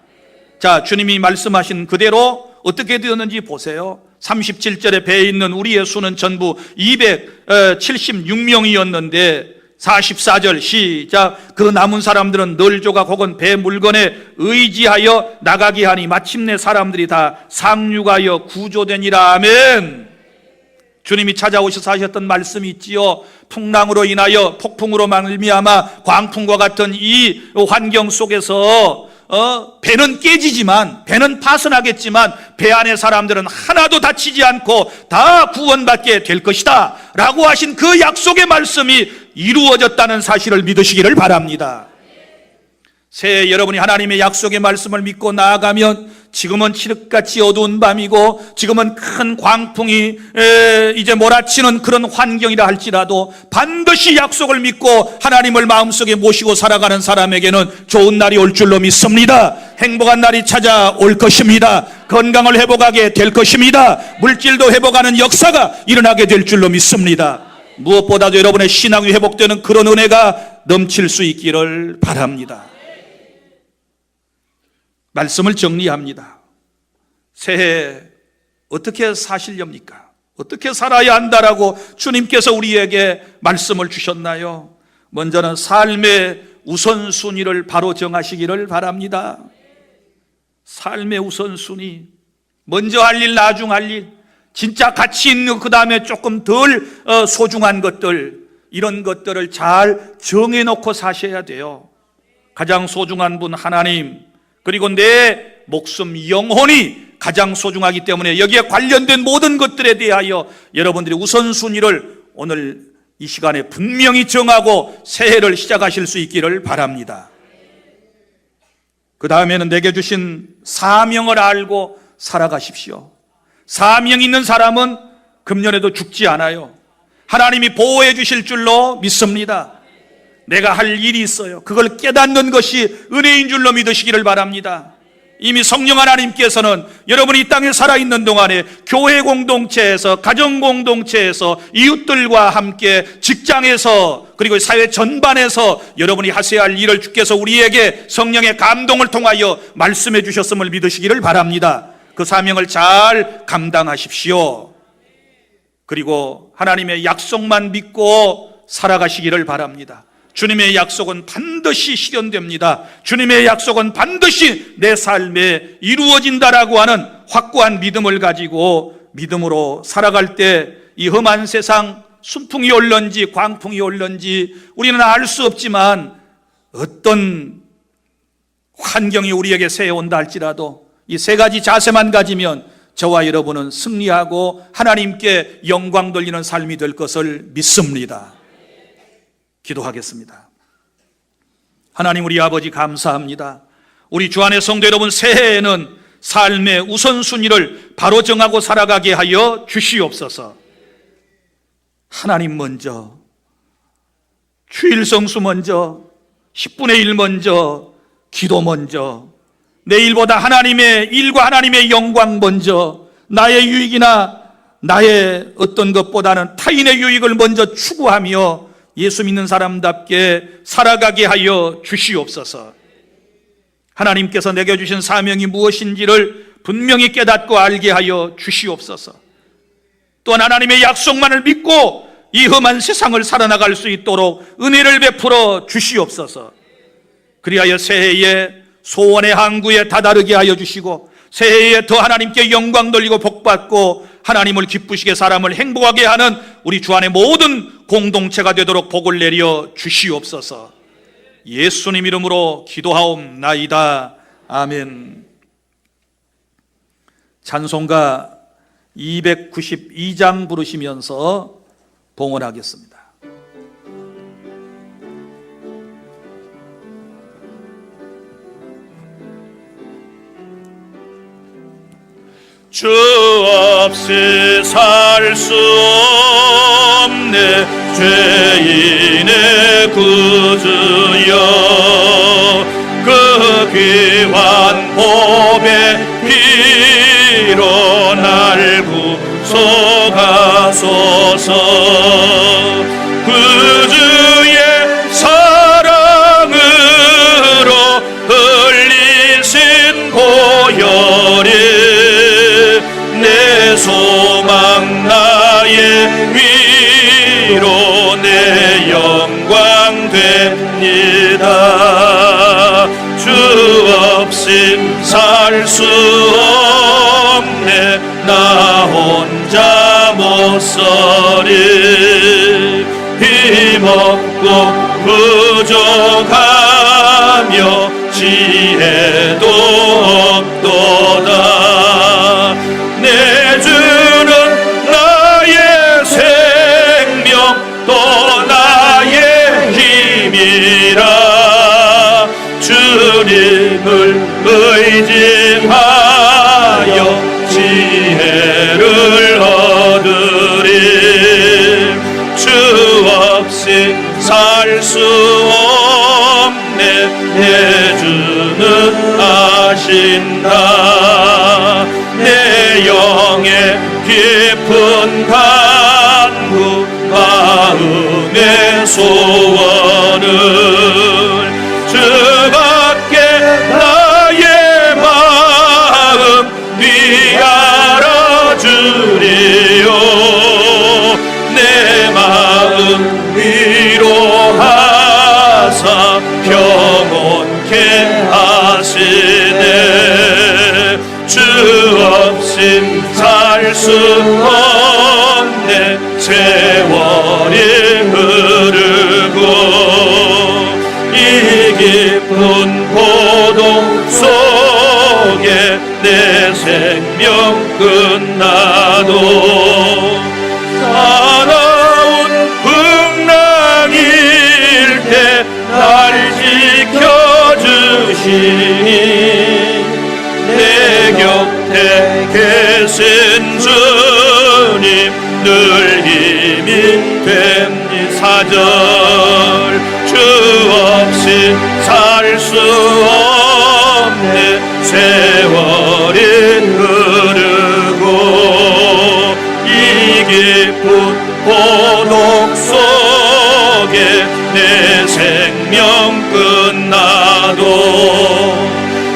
자, 주님이 말씀하신 그대로 어떻게 되었는지 보세요. 37절에 배에 있는 우리의 수는 전부 276명이었는데 44절 시작. 그 남은 사람들은 널 조각 혹은 배 물건에 의지하여 나가게 하니 마침내 사람들이 다 상륙하여 구조되니라. 아멘. 주님이 찾아오셔서 하셨던 말씀이 있지요. 풍랑으로 인하여 폭풍으로 말미암아 광풍과 같은 이 환경 속에서 배는 깨지지만, 배는 파손하겠지만 배 안의 사람들은 하나도 다치지 않고 다 구원받게 될 것이다 라고 하신 그 약속의 말씀이 이루어졌다는 사실을 믿으시기를 바랍니다. 새해 여러분이 하나님의 약속의 말씀을 믿고 나아가면 지금은 칠흑같이 어두운 밤이고 지금은 큰 광풍이 이제 몰아치는 그런 환경이라 할지라도 반드시 약속을 믿고 하나님을 마음속에 모시고 살아가는 사람에게는 좋은 날이 올 줄로 믿습니다. 행복한 날이 찾아올 것입니다. 건강을 회복하게 될 것입니다. 물질도 회복하는 역사가 일어나게 될 줄로 믿습니다. 무엇보다도 여러분의 신앙이 회복되는 그런 은혜가 넘칠 수 있기를 바랍니다. 말씀을 정리합니다. 새해 어떻게 사시렵니까? 어떻게 살아야 한다라고 주님께서 우리에게 말씀을 주셨나요? 먼저는 삶의 우선순위를 바로 정하시기를 바랍니다. 삶의 우선순위, 먼저 할 일, 나중 할 일, 진짜 가치 있는 그 다음에 조금 덜 소중한 것들, 이런 것들을 잘 정해놓고 사셔야 돼요. 가장 소중한 분 하나님, 그리고 내 목숨, 영혼이 가장 소중하기 때문에 여기에 관련된 모든 것들에 대하여 여러분들이 우선순위를 오늘 이 시간에 분명히 정하고 새해를 시작하실 수 있기를 바랍니다. 그 다음에는 내게 주신 사명을 알고 살아가십시오. 사명 있는 사람은 금년에도 죽지 않아요. 하나님이 보호해 주실 줄로 믿습니다. 내가 할 일이 있어요. 그걸 깨닫는 것이 은혜인 줄로 믿으시기를 바랍니다. 이미 성령 하나님께서는 여러분이 이 땅에 살아있는 동안에 교회 공동체에서, 가정 공동체에서, 이웃들과 함께, 직장에서, 그리고 사회 전반에서 여러분이 하셔야 할 일을 주께서 우리에게 성령의 감동을 통하여 말씀해 주셨음을 믿으시기를 바랍니다. 그 사명을 잘 감당하십시오. 그리고 하나님의 약속만 믿고 살아가시기를 바랍니다. 주님의 약속은 반드시 실현됩니다. 주님의 약속은 반드시 내 삶에 이루어진다라고 하는 확고한 믿음을 가지고 믿음으로 살아갈 때 이 험한 세상, 순풍이 올는지 광풍이 올는지 우리는 알 수 없지만 어떤 환경이 우리에게 새해온다 할지라도 이 세 가지 자세만 가지면 저와 여러분은 승리하고 하나님께 영광 돌리는 삶이 될 것을 믿습니다. 기도하겠습니다. 하나님 우리 아버지 감사합니다. 우리 주 안의 성도 여러분, 새해에는 삶의 우선순위를 바로 정하고 살아가게 하여 주시옵소서. 하나님 먼저, 주일 성수 먼저, 10분의 1 먼저, 기도 먼저, 내일보다 하나님의 일과 하나님의 영광 먼저, 나의 유익이나 나의 어떤 것보다는 타인의 유익을 먼저 추구하며 예수 믿는 사람답게 살아가게 하여 주시옵소서. 하나님께서 내게 주신 사명이 무엇인지를 분명히 깨닫고 알게 하여 주시옵소서. 또한 하나님의 약속만을 믿고 이 험한 세상을 살아나갈 수 있도록 은혜를 베풀어 주시옵소서. 그리하여 새해에 소원의 항구에 다다르게 하여 주시고 새해에 더 하나님께 영광 돌리고 복받고 하나님을 기쁘시게 사람을 행복하게 하는 우리 주 안의 모든 공동체가 되도록 복을 내려 주시옵소서. 예수님 이름으로 기도하옵나이다. 아멘. 찬송가 292장 부르시면서 봉헌하겠습니다. 주 없이 살 수 없네 죄인의 구주여 그 귀한 보배 부족하며 지혜도 없도다. 내 주는 나의 생명 또 나의 힘이라. 주님을 의지하여 지혜를 얻으리. 주 없이 살 수 없네. 내 주는 아신다. 내 영의 깊은 간구 마음의 소원을 주밖에 나의 마음 위하라 주리요. 내 마음 위로하사 평온케 하시네. 주 없이 살 수 없네. 세월이 흐르고 이 깊은 고동 속에 내 생명 끝나도 사나운 풍랑일 때 날 지켜주시니 내 곁에 계신 주님 늘 힘이 됩니. 4절 주 없이 살 수 없네. 세월이 흐르고 이 깊은 고독 속에 내 생명 끝나도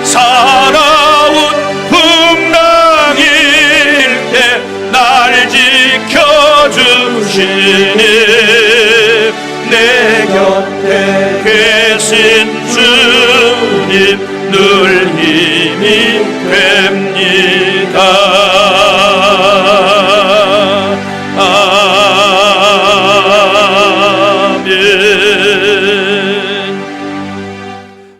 살아온 풍랑일 때 날 지켜주시니 내 곁에 계신 주님 늘 힘이 됩니다.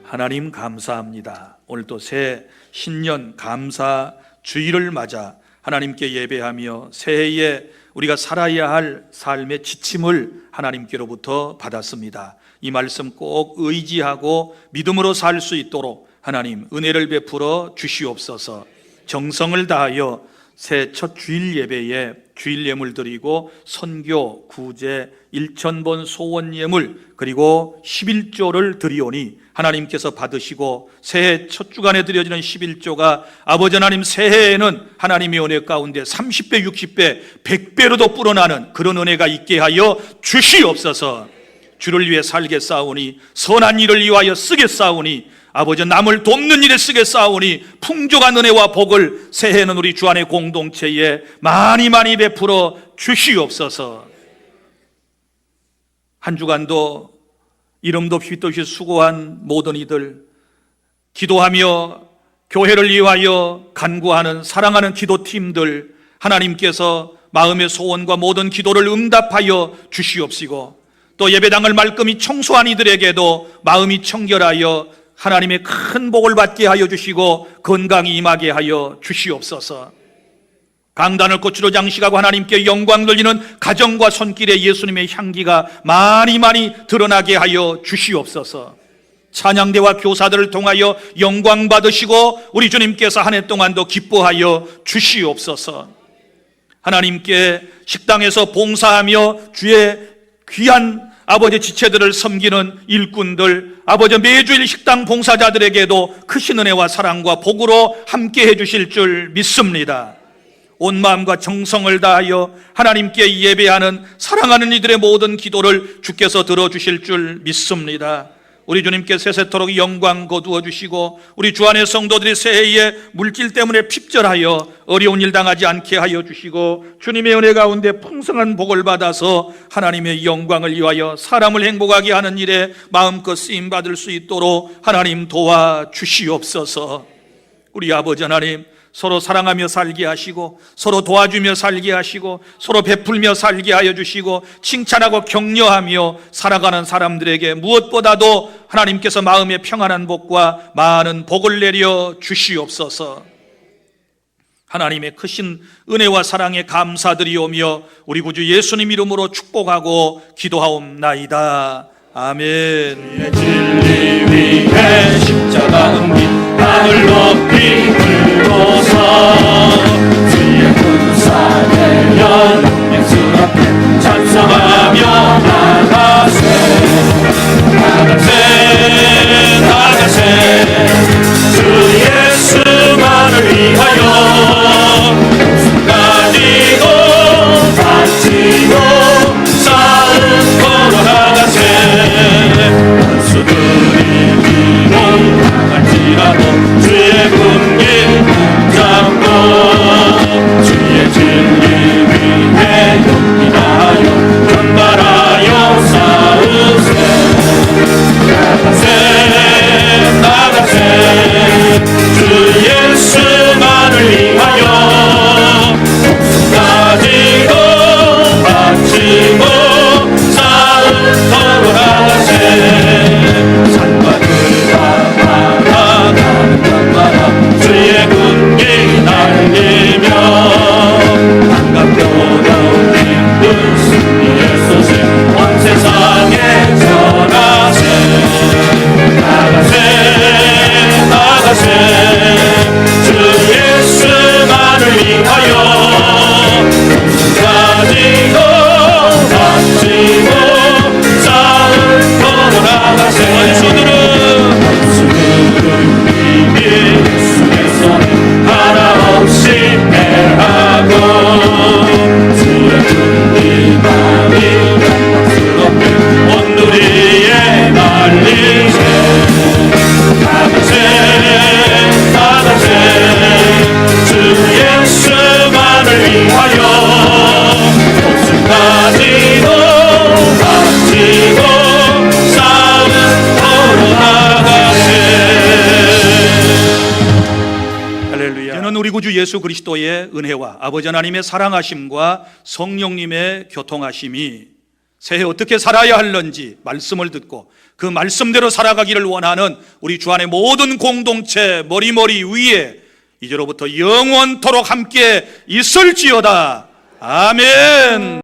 하나님 감사합니다. 오늘도 새 신년 감사 주일을 맞아 하나님께 예배하며 새해에 우리가 살아야 할 삶의 지침을 하나님께로부터 받았습니다. 이 말씀 꼭 의지하고 믿음으로 살 수 있도록 하나님 은혜를 베풀어 주시옵소서. 정성을 다하여 새 첫 주일 예배에 주일 예물 드리고 선교, 구제, 일천번 소원 예물 그리고 11조를 드리오니 하나님께서 받으시고 새해 첫 주간에 드려지는 11조가 아버지 하나님 새해에는 하나님의 은혜 가운데 30배, 60배, 100배로도 불어나는 그런 은혜가 있게 하여 주시옵소서. 주를 위해 살겠사오니 선한 일을 위하여 쓰겠사오니 아버지 남을 돕는 일에 쓰겠사오니 풍족한 은혜와 복을 새해는 우리 주 안의 공동체에 많이 베풀어 주시옵소서. 한 주간도 이름도 빛도 없이 수고한 모든 이들, 기도하며 교회를 위하여 간구하는 사랑하는 기도팀들 하나님께서 마음의 소원과 모든 기도를 응답하여 주시옵시고 또 예배당을 말끔히 청소한 이들에게도 마음이 청결하여 하나님의 큰 복을 받게 하여 주시고 건강이 임하게 하여 주시옵소서. 강단을 꽃으로 장식하고 하나님께 영광 돌리는 가정과 손길에 예수님의 향기가 많이 드러나게 하여 주시옵소서. 찬양대와 교사들을 통하여 영광 받으시고 우리 주님께서 한 해 동안도 기뻐하여 주시옵소서. 하나님께 식당에서 봉사하며 주의 귀한 아버지 지체들을 섬기는 일꾼들, 아버지 매주일 식당 봉사자들에게도 크신 은혜와 사랑과 복으로 함께 해주실 줄 믿습니다. 온 마음과 정성을 다하여 하나님께 예배하는 사랑하는 이들의 모든 기도를 주께서 들어주실 줄 믿습니다. 우리 주님께 세세토록 영광 거두어 주시고 우리 주 안의 성도들이 새해에 물질 때문에 핍절하여 어려운 일 당하지 않게 하여 주시고 주님의 은혜 가운데 풍성한 복을 받아서 하나님의 영광을 위하여 사람을 행복하게 하는 일에 마음껏 쓰임받을 수 있도록 하나님 도와주시옵소서. 우리 아버지 하나님, 서로 사랑하며 살게 하시고 서로 도와주며 살게 하시고 서로 베풀며 살게 하여 주시고 칭찬하고 격려하며 살아가는 사람들에게 무엇보다도 하나님께서 마음의 평안한 복과 많은 복을 내려 주시옵소서. 하나님의 크신 은혜와 사랑에 감사드리오며 우리 구주 예수님 이름으로 축복하고 기도하옵나이다. 아멘. 진리 위에 십자가 은빛 땅을 높이 들고서 주의 군사를 연 예수 앞에 찬송하며 나가세 나가세 나가세 주 예수만을 위하여 가지고 바치고 쌓은 걸어나가세 원수들이 위로 나갈지라도 주의 군길 잡고 주의 진리 위에 용기 다하여 견발하여 싸우세 나가세 나가세 주 예수만을 위하여 가지고 바치고 쌓은 걸어나가세 산과 들과 바다가는 땅마다 주의 군기 날리며 반갑도록 기쁜 승리의 소식 온 세상에 전하세 나가세 나가세 주 예수만을 위하여 가지고 바치고 쌓은 걸어나가세 원수들은 이미 예수께서 하나 없이 패하고 주의 군기만이 영광스럽게 온누리에 날리세 나가세 나가세 주 예수만을 위하여 목숨 가지고 바치고 싸움 걸어나가세. 할렐루야. 저는 우리 구주 예수 그리스도의 은혜와 아버지 하나님의 사랑하심과 성령님의 교통하심이 새해 어떻게 살아야 할는지 말씀을 듣고 그 말씀대로 살아가기를 원하는 우리 주 안의 모든 공동체 머리머리 위에 이제로부터 영원토록 함께 있을지어다. 아멘.